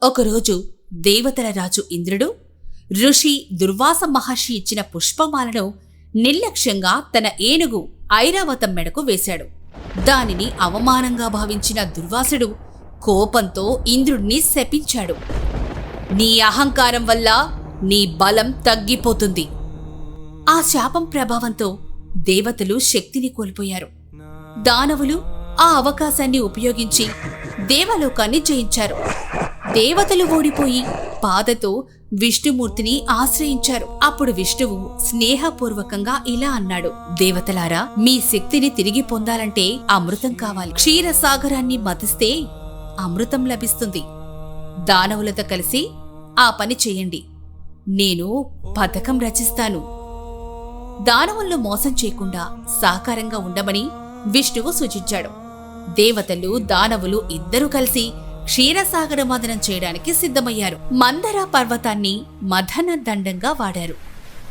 ఒకరోజు దేవతల రాజు ఇంద్రుడు ఋషి దుర్వాస మహర్షి ఇచ్చిన పుష్పమాలను నిర్లక్ష్యంగా తన ఏనుగు ఐరావతం మెడకు వేశాడు. దానిని అవమానంగా భావించిన దుర్వాసుడు కోపంతో ఇంద్రుడిని శపించాడు. నీ అహంకారం వల్ల నీ బలం తగ్గిపోతుంది. ఆ శాపం ప్రభావంతో దేవతలు శక్తిని కోల్పోయారు. దానవులు ఆ అవకాశాన్ని ఉపయోగించి దేవలోకాన్ని జయించారు. దేవతలు ఓడిపోయి బాధతో విష్ణుమూర్తిని ఆశ్రయించారు. అప్పుడు విష్ణువు స్నేహపూర్వకంగా ఇలా అన్నాడు, దేవతలారా, మీ శక్తిని తిరిగి పొందాలంటే అమృతం కావాలి. క్షీరసాగరాన్ని మతిస్తే అమృతం లభిస్తుంది. దానవులతో కలిసి ఆ పని చెయ్యండి. నేను పథకం రచిస్తాను. దానవులను మోసం చేయకుండా సాకారంగా ఉండమని విష్ణువు సూచించాడు. దేవతలు దానవులు ఇద్దరూ కలిసి క్షీరసాగర మదనం చేయడానికి సిద్ధమయ్యారు. మందర పర్వతాన్ని మదన దండంగా వాడారు.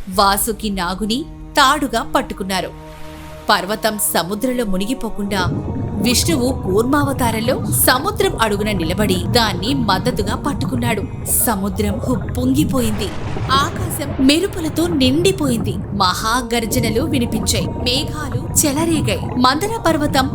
వాసుకి నాగుని తాడుగా పట్టుకున్నారు. పర్వతం సముద్రంలో మునిగిపోకుండా విష్ణువు కూర్మావతారంలో సముద్రం అడుగున నిలబడి దాన్ని మద్దతుగా పట్టుకున్నాడు. సముద్రం పొంగిపోయింది. ఆకాశం మెరుపులతో నిండిపోయింది. మహాగర్జనలు వినిపించాయి. మేఘాలు చెలరేగాయి. మందర పర్వతం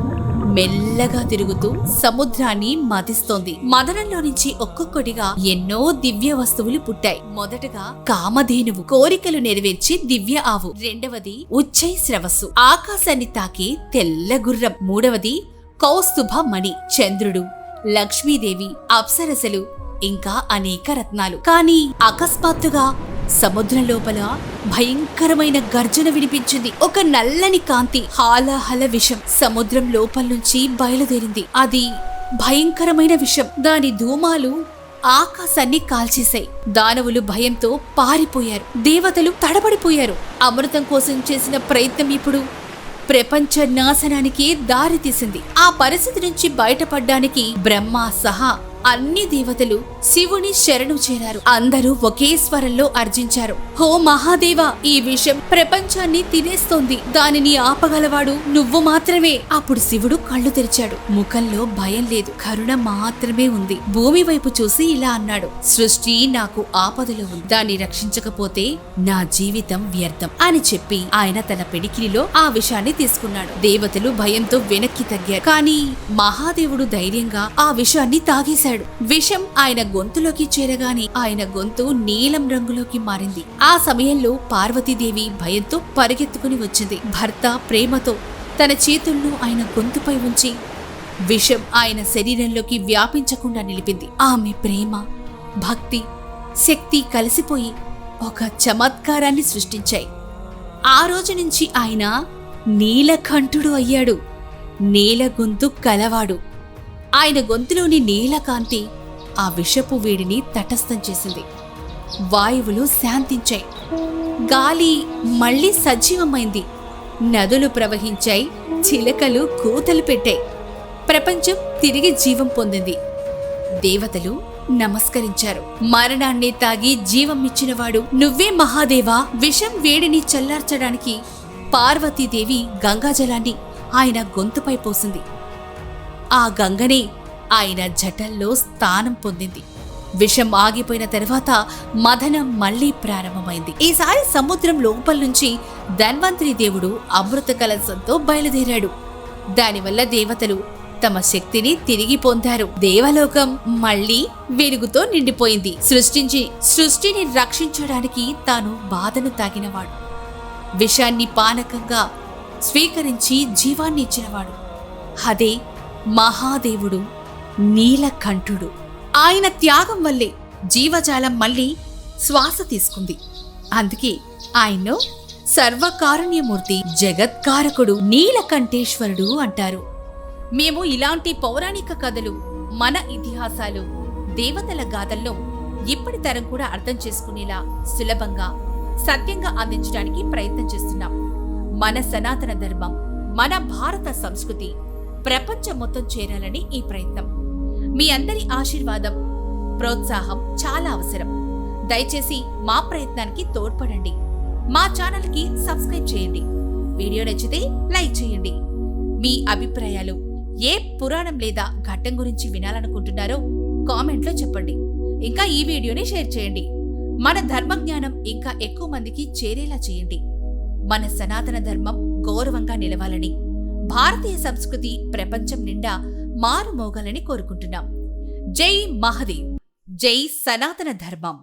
మెల్లగా తిరుగుతూ సముద్రాన్ని మదిస్తోంది. మదనంలో నుంచి ఒక్కొక్కటిగా ఎన్నో దివ్య వస్తువులు పుట్టాయి. మొదటగా కామధేనువు, కోరికలు నెరవేర్చి దివ్య ఆవు. రెండవది ఉచ్చై శ్రవస్సు, ఆకాశాన్ని తాకి తెల్ల గుర్రం. మూడవది కౌస్తుభ మణి, చంద్రుడు, లక్ష్మీదేవి, అప్సరసలు, ఇంకా అనేక రత్నాలు. కానీ అకస్మాత్తుగా సముద్రం లోపల భయంకరమైన గర్జన వినిపించింది. ఒక నల్లని కాంతి, హాలాహల విషం సముద్రం లోపల నుంచి బయలుదేరింది. అది భయంకరమైన విషం. దాని ధూమాలు ఆకాశాన్ని కాల్చేశాయి. దానవులు భయంతో పారిపోయారు. దేవతలు తడబడిపోయారు. అమృతం కోసం చేసిన ప్రయత్నం ఇప్పుడు ప్రపంచ నాశనానికి దారితీసింది. ఆ పరిస్థితి నుంచి బయటపడ్డానికి బ్రహ్మ సహా అన్ని దేవతలు శివుని శరణు చేరారు. అందరూ ఒకే స్వరంలో అర్జించారు, హో మహాదేవ, ఈ విషయం ప్రపంచాన్ని తినేస్తోంది. దానిని ఆపగలవాడు నువ్వు మాత్రమే. అప్పుడు శివుడు కళ్ళు తెరిచాడు. ముఖంలో భయం లేదు, కరుణ మాత్రమే ఉంది. భూమి వైపు చూసి ఇలా అన్నాడు, సృష్టి నాకు ఆపదలో ఉంది. దాన్ని రక్షించకపోతే నా జీవితం వ్యర్థం అని చెప్పి ఆయన తన పిడికిలిలో ఆ విషాన్ని తీసుకున్నాడు. దేవతలు భయంతో వెనక్కి తగ్గారు. కానీ మహాదేవుడు ధైర్యంగా ఆ విషాన్ని తాగేశాడు. విషం ఆయన గొంతులోకి చేరగానే ఆయన గొంతు నీలం రంగులోకి మారింది. ఆ సమయంలో పార్వతీదేవి భయంతో పరిగెత్తుకుని వచ్చింది. భర్త ప్రేమతో తన చేతులను ఆయన గొంతుపై ఉంచి విషం ఆయన శరీరంలోకి వ్యాపించకుండా నిలిపింది. ఆమె ప్రేమ, భక్తి, శక్తి కలిసిపోయి ఒక చమత్కారాన్ని సృష్టించాయి. ఆ రోజు నుంచి ఆయన నీలకంఠుడు అయ్యాడు. నీల గొంతు కలవాడు. ఆయన గొంతులోని నీలకాంతి ఆ విషపు వేడిని తటస్థం చేసింది. వాయువులు శాంతించాయి. గాలి మళ్లీ సజీవమైంది. నదులు ప్రవహించాయి. చిలకలు కూతలు పెట్టాయి. ప్రపంచం తిరిగి జీవం పొందింది. దేవతలు నమస్కరించారు. మరణాన్ని తాగి జీవం ఇచ్చినవాడు నువ్వే మహాదేవా. విషం వేడిని చల్లార్చడానికి పార్వతీదేవి గంగాజలాన్ని ఆయన గొంతుపై పోసింది. ఆ గంగనే ఆయన జటల్లో స్థానం పొందింది. విషం ఆగిపోయిన తర్వాత మదనం మళ్లీ ప్రారంభమైంది. ఈసారి సముద్రం లోపల నుంచి ధన్వంతరి దేవుడు అమృత కలశంతో బయలుదేరాడు. దానివల్ల దేవతలు తమ శక్తిని తిరిగి పొందారు. దేవలోకం మళ్లీ వెలుగుతో నిండిపోయింది. సృష్టిని రక్షించడానికి తాను బాధను తాగినవాడు, విషాన్ని పానకంగా స్వీకరించి జీవాన్ని ఇచ్చినవాడు. అదే మహాదేవుడు, నీలకంఠుడు. ఆయన త్యాగం వల్లే జీవజాలం మళ్లీ శ్వాస తీసుకుంది. అందుకే ఆయన్ను సర్వకారుణ్యమూర్తి, జగత్కారకుడు, నీలకంఠేశ్వరుడు అంటారు. మేము ఇలాంటి పౌరాణిక కథలు, మన ఇతిహాసాలు, దేవతల గాథల్లో ఇప్పటి తరం కూడా అర్థం చేసుకునేలా సులభంగా, సత్యంగా అందించడానికి ప్రయత్నం చేస్తున్నాం. మన సనాతన ధర్మం, మన భారత సంస్కృతి ప్రపంచం మొత్తం చేరాలని ఈ ప్రయత్నం. మీ అందరి ఆశీర్వాదం, ప్రోత్సాహం చాలా అవసరం. దయచేసి మా ప్రయత్నానికి తోడ్పడండి. మా ఛానల్కి సబ్స్క్రైబ్ చేయండి. వీడియో నచ్చితే లైక్ చేయండి. మీ అభిప్రాయాలు, ఏ పురాణం లేదా ఘట్టం గురించి వినాలనుకుంటున్నారో కామెంట్లో చెప్పండి. ఇంకా ఈ వీడియోని షేర్ చేయండి. మన ధర్మజ్ఞానం ఇంకా ఎక్కువ మందికి చేరేలా చేయండి. మన సనాతన ధర్మం గౌరవంగా నిలవాలని, భారతీయ సంస్కృతి ప్రపంచం నిండా మారుమోగాలని కోరుకుంటున్నాం. జై మహాదేవ్, జై సనాతన ధర్మం.